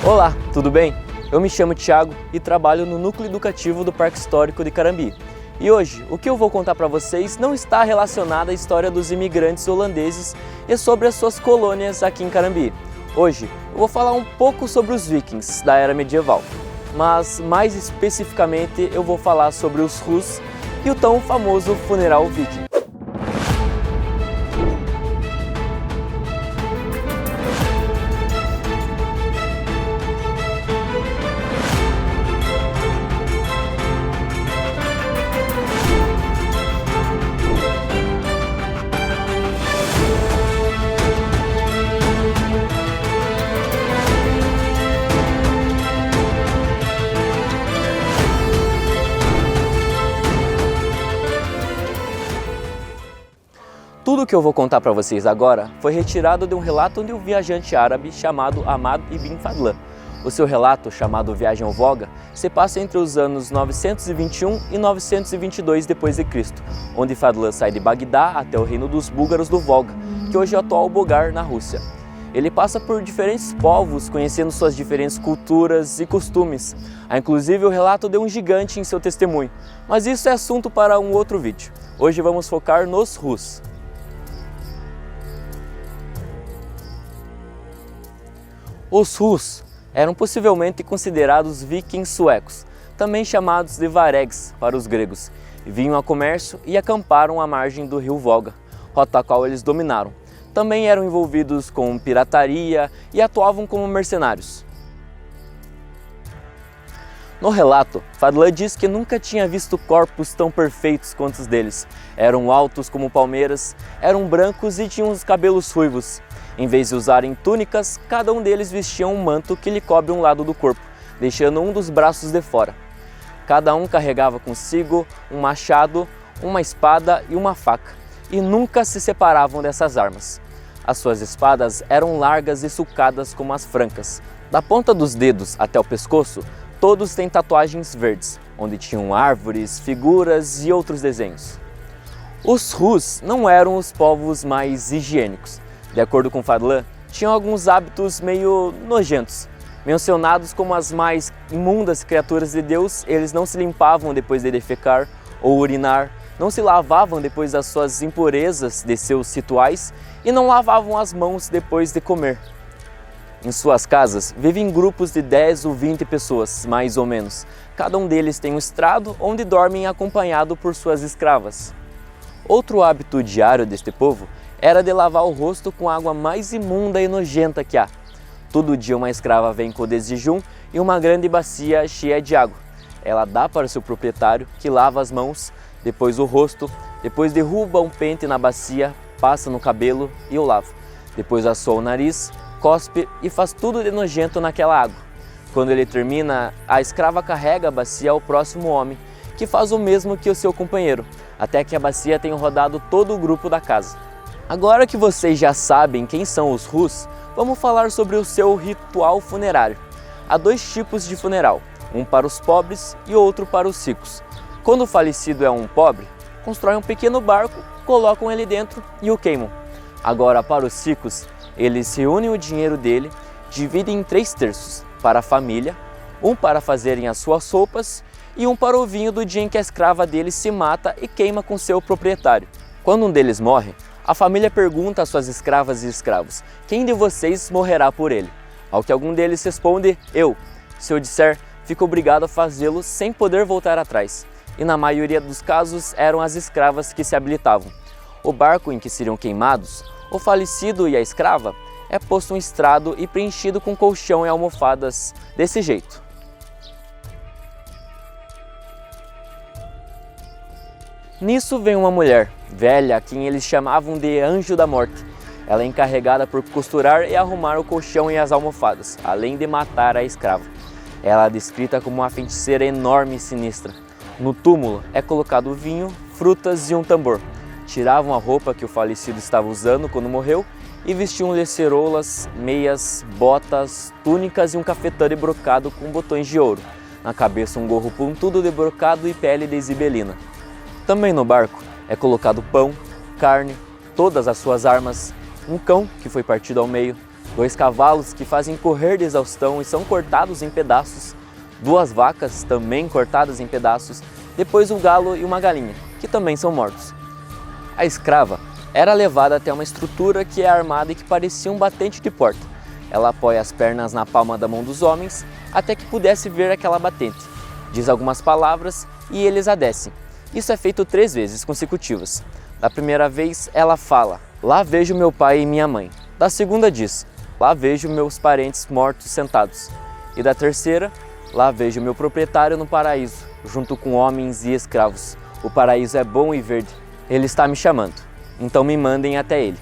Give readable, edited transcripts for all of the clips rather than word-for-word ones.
Olá, tudo bem? Eu me chamo Thiago e trabalho no Núcleo Educativo do Parque Histórico de Carambi. E hoje, o que eu vou contar para vocês não está relacionado à história dos imigrantes holandeses e sobre as suas colônias aqui em Carambi. Hoje, eu vou falar um pouco sobre os vikings da era medieval, mas mais especificamente eu vou falar sobre os Rus e o tão famoso funeral viking. Tudo o que eu vou contar para vocês agora foi retirado de um relato de um viajante árabe chamado Ahmad ibn Fadlan. O seu relato, chamado Viagem ao Volga, se passa entre os anos 921 e 922 d.C., onde Fadlan sai de Bagdá até o reino dos búlgaros do Volga, que hoje é o atual Bulgar, na Rússia. Ele passa por diferentes povos, conhecendo suas diferentes culturas e costumes. Há inclusive o relato de um gigante em seu testemunho, mas isso é assunto para um outro vídeo. Hoje vamos focar nos Rus. Os Rus eram possivelmente considerados vikings suecos, também chamados de varegs para os gregos, vinham a comércio e acamparam à margem do rio Volga, rota a qual eles dominaram. Também eram envolvidos com pirataria e atuavam como mercenários. No relato, Fadlan diz que nunca tinha visto corpos tão perfeitos quanto os deles. Eram altos como palmeiras, eram brancos e tinham os cabelos ruivos. Em vez de usarem túnicas, cada um deles vestia um manto que lhe cobre um lado do corpo, deixando um dos braços de fora. Cada um carregava consigo um machado, uma espada e uma faca, e nunca se separavam dessas armas. As suas espadas eram largas e sulcadas como as francas. Da ponta dos dedos até o pescoço, todos têm tatuagens verdes, onde tinham árvores, figuras e outros desenhos. Os Rus não eram os povos mais higiênicos. De acordo com Fadlan, tinham alguns hábitos meio nojentos. Mencionados como as mais imundas criaturas de Deus, eles não se limpavam depois de defecar ou urinar, não se lavavam depois das suas impurezas de seus rituais e não lavavam as mãos depois de comer. Em suas casas, vivem grupos de 10 ou 20 pessoas, mais ou menos. Cada um deles tem um estrado onde dormem acompanhado por suas escravas. Outro hábito diário deste povo era de lavar o rosto com a água mais imunda e nojenta que há. Todo dia uma escrava vem com o desjejum e uma grande bacia cheia de água. Ela dá para o seu proprietário, que lava as mãos, depois o rosto, depois derruba um pente na bacia, passa no cabelo e o lava. Depois assou o nariz, cospe e faz tudo de nojento naquela água. Quando ele termina, a escrava carrega a bacia ao próximo homem, que faz o mesmo que o seu companheiro, até que a bacia tenha rodado todo o grupo da casa. Agora que vocês já sabem quem são os Rus, vamos falar sobre o seu ritual funerário. Há dois tipos de funeral, um para os pobres e outro para os ricos. Quando o falecido é um pobre, constroem um pequeno barco, colocam ele dentro e o queimam. Agora, para os ricos, eles reúnem o dinheiro dele, dividem em 3 terços, para a família, um para fazerem as suas roupas e um para o vinho do dia em que a escrava dele se mata e queima com seu proprietário. Quando um deles morre, a família pergunta às suas escravas e escravos: quem de vocês morrerá por ele? Ao que algum deles responde: eu. Se eu disser, fico obrigado a fazê-lo sem poder voltar atrás. E na maioria dos casos eram as escravas que se habilitavam. O barco em que seriam queimados, o falecido e a escrava, é posto um estrado e preenchido com colchão e almofadas desse jeito. Nisso vem uma mulher, velha, a quem eles chamavam de Anjo da Morte. Ela é encarregada por costurar e arrumar o colchão e as almofadas, além de matar a escrava. Ela é descrita como uma feiticeira enorme e sinistra. No túmulo é colocado vinho, frutas e um tambor. Tiravam a roupa que o falecido estava usando quando morreu e vestiam-lhe ceroulas, meias, botas, túnicas e um cafetão brocado com botões de ouro. Na cabeça um gorro pontudo de brocado e pele de zibelina. Também no barco é colocado pão, carne, todas as suas armas, um cão que foi partido ao meio, 2 cavalos que fazem correr de exaustão e são cortados em pedaços, 2 vacas também cortadas em pedaços, depois um galo e uma galinha, que também são mortos. A escrava era levada até uma estrutura que é armada e que parecia um batente de porta. Ela apoia as pernas na palma da mão dos homens até que pudesse ver aquela batente. Diz algumas palavras e eles a descem. Isso é feito 3 vezes consecutivas. Da primeira vez ela fala: "Lá vejo meu pai e minha mãe". Da segunda diz: "Lá vejo meus parentes mortos sentados". E da terceira: "Lá vejo meu proprietário no paraíso, junto com homens e escravos. O paraíso é bom e verde. Ele está me chamando. Então me mandem até ele".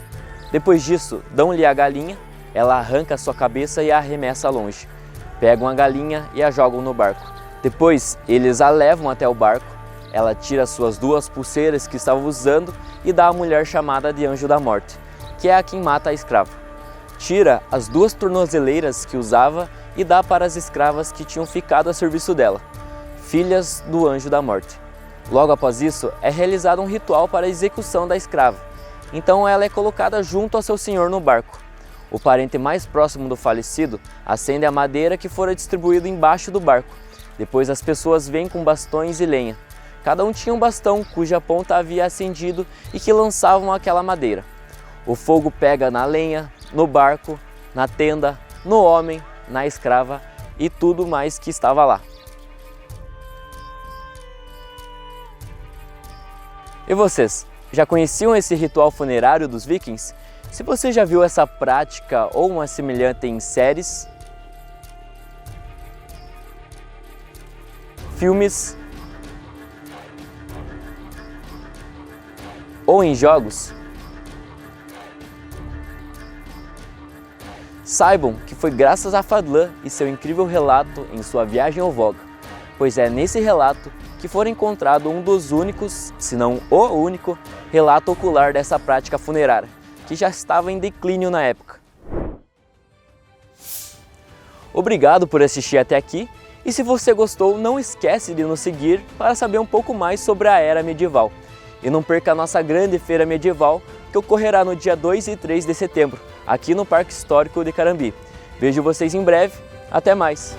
Depois disso, dão-lhe a galinha, ela arranca a sua cabeça e a arremessa longe. Pegam a galinha e a jogam no barco. Depois, eles a levam até o barco, ela tira suas 2 pulseiras que estava usando e dá à mulher chamada de Anjo da Morte, que é a quem mata a escrava. Tira as 2 tornozeleiras que usava e dá para as escravas que tinham ficado a serviço dela, filhas do Anjo da Morte. Logo após isso, é realizado um ritual para a execução da escrava. Então ela é colocada junto ao seu senhor no barco. O parente mais próximo do falecido acende a madeira que fora distribuída embaixo do barco. Depois as pessoas vêm com bastões e lenha. Cada um tinha um bastão cuja ponta havia acendido e que lançavam aquela madeira. O fogo pega na lenha, no barco, na tenda, no homem, na escrava e tudo mais que estava lá. E vocês, já conheciam esse ritual funerário dos vikings? Se você já viu essa prática ou uma semelhante em séries, filmes ou em jogos, saibam que foi graças a Fadlan e seu incrível relato em sua viagem ao Volga, pois é nesse relato que foi encontrado um dos únicos, se não o único, relato ocular dessa prática funerária, que já estava em declínio na época. Obrigado por assistir até aqui, e se você gostou, não esquece de nos seguir para saber um pouco mais sobre a era medieval. E não perca a nossa grande feira medieval, que ocorrerá no dia 2 e 3 de setembro, aqui no Parque Histórico de Carambi. Vejo vocês em breve, até mais!